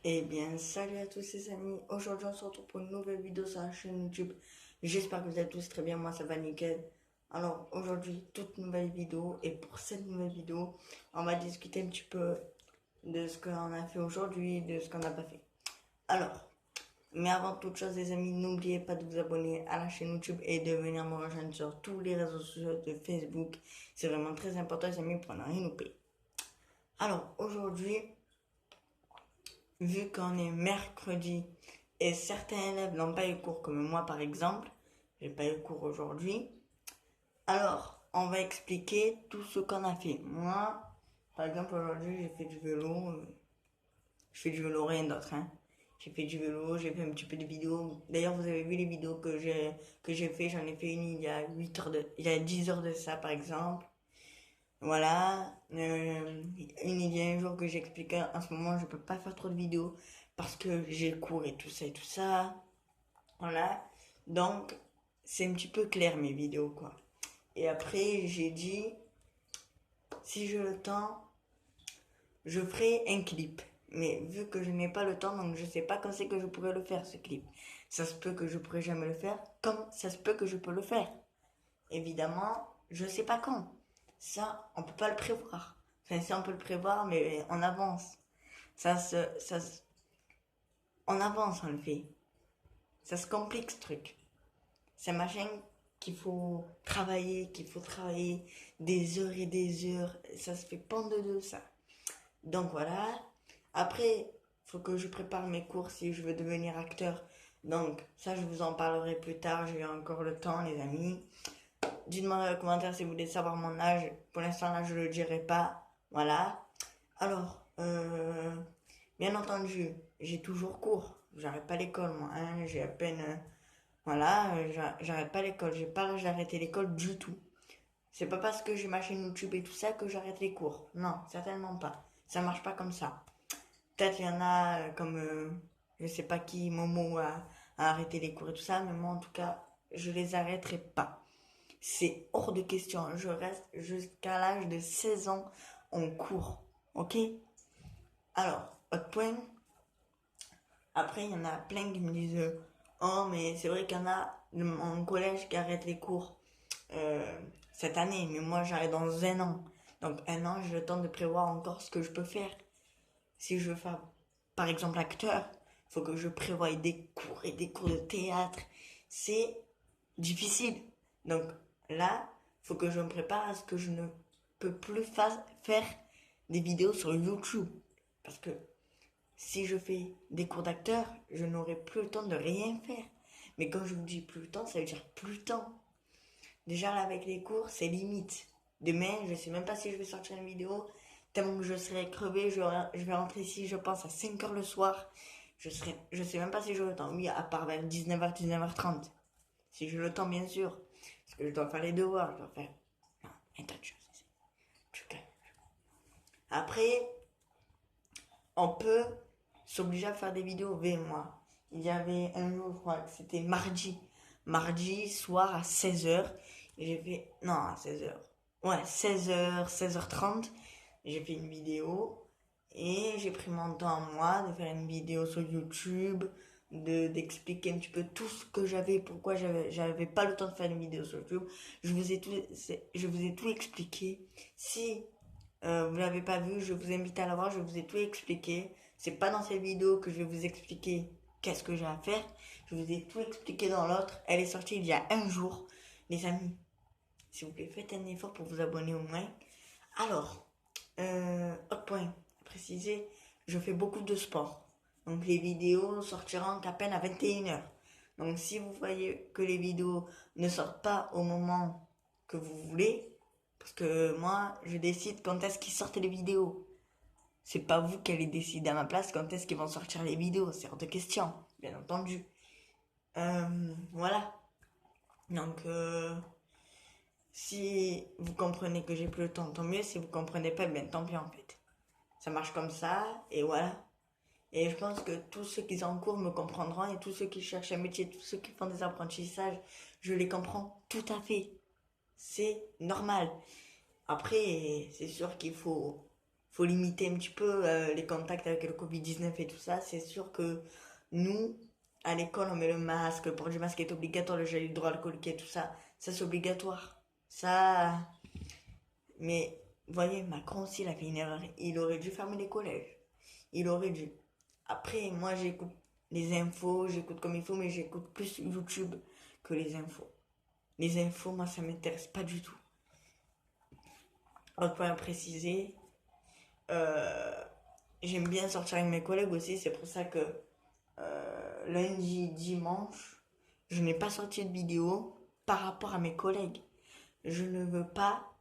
Eh bien, salut à tous les amis. Aujourd'hui, on se retrouve pour une nouvelle vidéo sur la chaîne YouTube. J'espère que vous êtes tous très bien. Moi, ça va nickel. Alors, aujourd'hui, toute nouvelle vidéo. Et pour cette nouvelle vidéo, on va discuter un petit peu de ce qu'on a fait aujourd'hui, de ce qu'on n'a pas fait. Alors, mais avant toute chose, les amis, n'oubliez pas de vous abonner à la chaîne YouTube et de venir me rejoindre sur tous les réseaux sociaux de Facebook. C'est vraiment très important, les amis, pour ne rien louper. Alors, aujourd'hui, vu qu'on est mercredi et certains élèves n'ont pas eu cours comme moi par exemple, j'ai pas eu cours aujourd'hui, alors on va expliquer tout ce qu'on a fait. Moi, par exemple aujourd'hui j'ai fait du vélo, je fais du vélo rien d'autre, hein. J'ai fait du vélo, j'ai fait un petit peu de vidéos. D'ailleurs, vous avez vu les vidéos que j'ai fait, j'en ai fait une il y a 8 heures il y a 10 heures de ça par exemple. Voilà, il y a un jour que j'expliquais, en ce moment je peux pas faire trop de vidéos parce que j'ai cours et tout ça et tout ça. Voilà, donc c'est un petit peu clair mes vidéos quoi. Et après j'ai dit, si j'ai le temps, je ferai un clip. Mais vu que je n'ai pas le temps, donc je sais pas quand c'est que je pourrais le faire ce clip. Ça se peut que je pourrais jamais le faire, comme ça se peut que je peux le faire. Évidemment, je sais pas quand. Ça, on peut pas le prévoir. Enfin, si on peut le prévoir, mais on avance. On avance, on le fait. Ça se complique ce truc. C'est un machin qu'il faut travailler des heures et des heures. Ça se fait pendre de ça. Donc voilà. Après, faut que je prépare mes cours si je veux devenir acteur. Donc ça, je vous en parlerai plus tard. J'ai encore le temps, les amis. Dites-moi dans les commentaires si vous voulez savoir mon âge. Pour l'instant, là, je ne le dirai pas. Voilà. Alors, bien entendu, j'ai toujours cours. J'arrête pas l'école, moi. Hein. J'ai à peine. Voilà, j'arrête pas l'école. J'ai pas l'âge d'arrêter l'école du tout. C'est pas parce que j'ai ma chaîne YouTube et tout ça que j'arrête les cours. Non, certainement pas. Ça marche pas comme ça. Peut-être il y en a comme. Je sais pas qui, Momo, a arrêté les cours et tout ça. Mais moi, en tout cas, je les arrêterai pas. C'est hors de question. Je reste jusqu'à l'âge de 16 ans en cours. Ok? Alors, autre point. Après, il y en a plein qui me disent oh, mais c'est vrai qu'il y en a en collège qui arrêtent les cours cette année. Mais moi, j'arrête dans un an. Donc, un an, j'ai le temps de prévoir encore ce que je peux faire. Si je veux faire, par exemple, acteur, il faut que je prévoie des cours et des cours de théâtre. C'est difficile. Donc là, il faut que je me prépare à ce que je ne peux plus faire des vidéos sur YouTube. Parce que si je fais des cours d'acteur, je n'aurai plus le temps de rien faire. Mais quand je vous dis plus le temps, ça veut dire plus le temps. Déjà là avec les cours, c'est limite. Demain, je ne sais même pas si je vais sortir une vidéo. Tellement que je serai crevé, je vais rentrer ici, je pense, à 5 heures le soir. Je sais même pas si j'aurai le temps. Oui, à part vers 19h, 19h30. Si j'ai le temps, bien sûr. Parce que je dois faire les devoirs, je dois faire un tas de choses. Après, on peut s'obliger à faire des vidéos V, moi. Il y avait un jour, je crois que c'était mardi. Mardi soir à 16h. J'ai fait. Non, à 16h. Ouais, 16h, 16h30. J'ai fait une vidéo. Et j'ai pris mon temps, moi, de faire une vidéo sur YouTube, d'expliquer un petit peu tout ce que j'avais, pourquoi j'avais pas le temps de faire une vidéo sur YouTube. Je vous ai tout expliqué. Si vous l'avez pas vu, je vous invite à la voir, je vous ai tout expliqué. C'est pas dans cette vidéo que je vais vous expliquer qu'est-ce que j'ai à faire. Je vous ai tout expliqué dans l'autre. Elle est sortie il y a un jour. Les amis, s'il vous plaît, faites un effort pour vous abonner au moins. Alors, autre point à préciser, je fais beaucoup de sport. Donc les vidéos sortiront qu'à peine à 21h. Donc si vous voyez que les vidéos ne sortent pas au moment que vous voulez, parce que moi, je décide quand est-ce qu'ils sortent les vidéos. C'est pas vous qui allez décider à ma place quand est-ce qu'ils vont sortir les vidéos. C'est hors de question, bien entendu. Voilà. Donc, si vous comprenez que j'ai plus le temps, tant mieux. Si vous comprenez pas, bien tant pis en fait. Ça marche comme ça, et voilà. Et je pense que tous ceux qui sont en cours me comprendront, et tous ceux qui cherchent un métier, tous ceux qui font des apprentissages, je les comprends tout à fait. C'est normal. Après, c'est sûr qu'il faut faut limiter un petit peu les contacts avec le Covid-19 et tout ça. C'est sûr que nous, à l'école, on met le masque, le port du masque est obligatoire, le gel hydroalcoolique et tout ça. Ça, c'est obligatoire. Ça. Mais, vous voyez, Macron aussi, il a fait une erreur. Il aurait dû fermer les collèges. Il aurait dû. Après, moi, j'écoute les infos, j'écoute comme il faut, mais j'écoute plus YouTube que les infos. Les infos, moi, ça m'intéresse pas du tout. Autre point à préciser, euh, j'aime bien sortir avec mes collègues aussi, c'est pour ça que lundi, dimanche, je n'ai pas sorti de vidéo par rapport à mes collègues. Je ne veux pas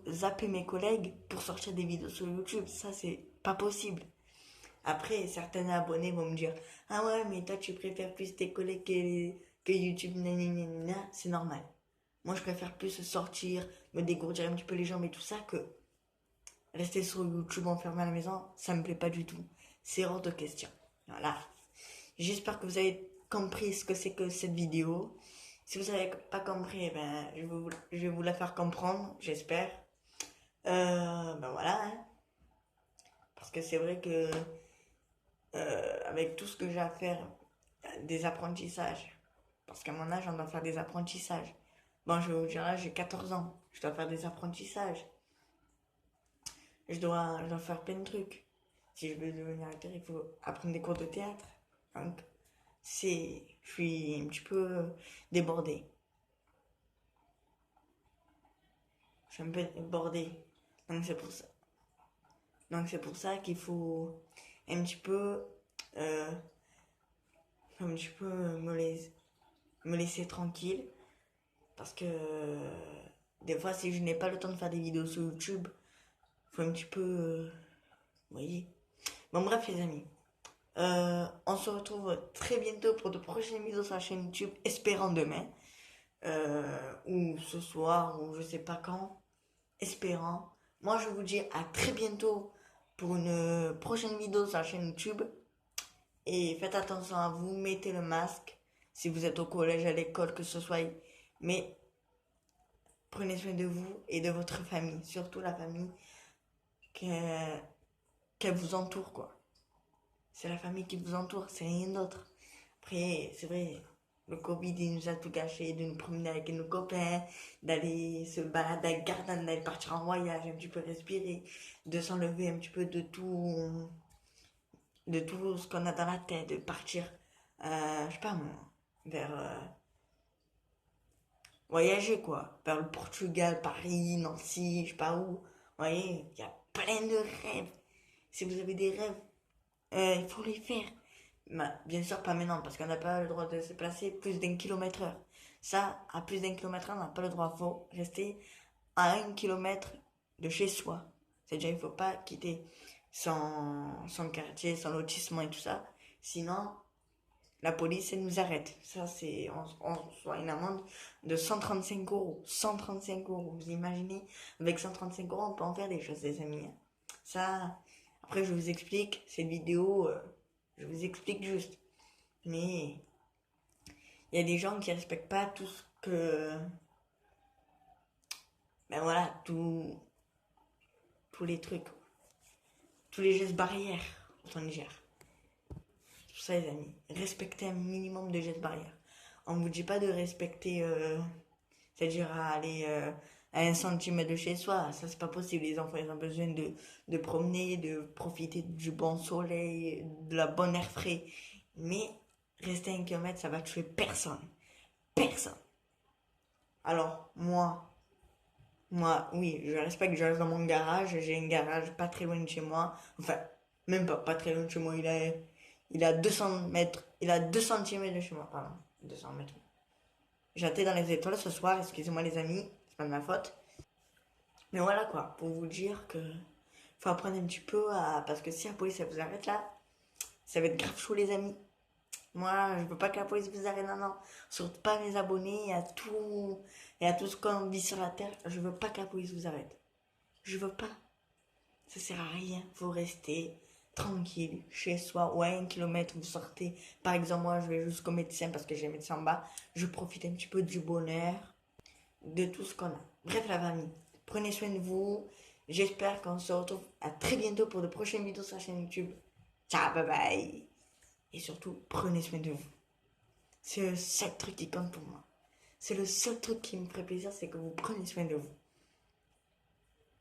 zapper mes collègues pour sortir des vidéos sur YouTube. Ça, c'est pas possible. Après, certains abonnés vont me dire: ah ouais, mais toi, tu préfères plus tes collègues que YouTube, nanana. C'est normal. Moi, je préfère plus sortir, me dégourdir un petit peu les jambes et tout ça que rester sur YouTube enfermé à la maison. Ça me plaît pas du tout. C'est hors de question. Voilà. J'espère que vous avez compris ce que c'est que cette vidéo. Si vous n'avez pas compris, ben, je vais vous la faire comprendre, j'espère. Ben voilà, hein. Parce que c'est vrai que avec tout ce que j'ai à faire, des apprentissages. Parce qu'à mon âge, on doit faire des apprentissages. Bon, je vais vous dire là, j'ai 14 ans. Je dois faire des apprentissages. Je dois faire plein de trucs. Si je veux devenir acteur, il faut apprendre des cours de théâtre. Donc, je suis un petit peu débordé. Je suis un peu débordé. Donc, c'est pour ça. Donc, c'est pour ça qu'il faut un petit peu, euh, un petit peu me laisser tranquille. Parce que des fois, si je n'ai pas le temps de faire des vidéos sur YouTube, faut un petit peu. Vous voyez. Bon, bref, les amis. On se retrouve très bientôt pour de prochaines vidéos sur la chaîne YouTube, espérant demain. Ou ce soir, ou je sais pas quand. Espérant. Moi, je vous dis à très bientôt pour une prochaine vidéo sur la chaîne YouTube. Et faites attention à vous, mettez le masque. Si vous êtes au collège, à l'école, que ce soit. Mais prenez soin de vous et de votre famille. Surtout la famille qu'elle vous entoure, quoi. C'est la famille qui vous entoure, c'est rien d'autre. Après, c'est vrai, le Covid, il nous a tout gâché, de nous promener avec nos copains, d'aller se balader avec Gardan, d'aller partir en voyage, un petit peu respirer, de s'enlever un petit peu de tout ce qu'on a dans la tête, de partir, je sais pas moi, vers voyager quoi, vers le Portugal, Paris, Nancy, je sais pas où. Vous voyez, il y a plein de rêves. Si vous avez des rêves, il faut les faire. Bah, bien sûr, pas maintenant, parce qu'on n'a pas le droit de se placer plus d'1 km/h. Ça, à plus d'1 km/h, on n'a pas le droit. Il faut rester à 1 km de chez soi. C'est-à-dire, il ne faut pas quitter son quartier, son lotissement et tout ça. Sinon, la police, elle nous arrête. Ça, on reçoit une amende de 135 euros. 135 euros. Vous imaginez, avec 135 euros, on peut en faire des choses, les amis. Ça, après, je vous explique. Cette vidéo, je vous explique juste. Mais il y a des gens qui respectent pas tout ce que. Ben voilà, tous les trucs. Tous les gestes barrières quand on gère. C'est pour ça, les amis. Respectez un minimum de gestes barrières. On ne vous dit pas de respecter. C'est-à-dire à aller à 1 centimètre de chez soi. Ça, c'est pas possible. Les enfants, ils ont besoin de promener, de profiter du bon soleil, de la bonne air frais. Mais rester à 1 km, ça va tuer personne. Personne. Alors, oui, je respecte, je reste dans mon garage. J'ai un garage pas très loin de chez moi. Enfin, même pas très loin de chez moi. Il a 200 mètres. Il a 2 centimètres de chez moi, pardon. 200 mètres. J'étais dans les étoiles ce soir, excusez-moi les amis, c'est pas de ma faute. Mais voilà quoi, pour vous dire que faut apprendre un petit peu à. Parce que si la police elle vous arrête là, ça va être grave chaud les amis. Moi, je veux pas que la police vous arrête, non, non. Surtout pas mes abonnés et à tout ce qu'on vit sur la terre. Je veux pas que la police vous arrête. Je veux pas. Ça sert à rien. Faut rester tranquille chez soi. Ouais, 1 km, vous sortez. Par exemple, moi, je vais jusqu'au médecin parce que j'ai un médecin en bas. Je profite un petit peu du bonheur, de tout ce qu'on a. Bref, la famille, prenez soin de vous J'espère qu'on se retrouve à très bientôt pour de prochaines vidéos sur la chaîne YouTube. Ciao, bye bye. Et surtout, prenez soin de vous. C'est le seul truc qui compte pour moi. C'est le seul truc qui me ferait plaisir, c'est que vous preniez soin de vous.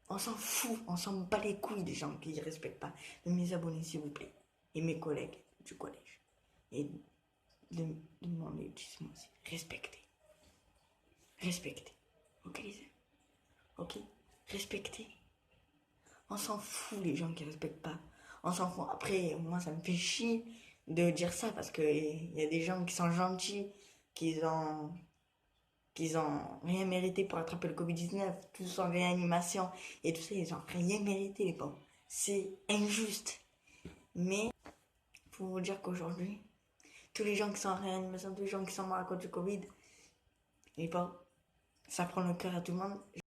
On s'en fout, on s'en bat les couilles des gens qui ne respectent pas. De mes abonnés, s'il vous plaît. Et mes collègues du collège. Et de mon établissement aussi. Respectez. Respectez. Ok, les amis. Ok. Respectez. On s'en fout les gens qui respectent pas. On s'en fout. Après, moi, ça me fait chier de dire ça parce que il y a des gens qui sont gentils, qui ont rien mérité pour attraper le Covid-19, tous en réanimation et tout ça, ils ont rien mérité, les pauvres. C'est injuste. Mais, pour vous dire qu'aujourd'hui, tous les gens qui sont en réanimation, tous les gens qui sont morts à cause du Covid, les pauvres, ça prend le cœur à tout le monde.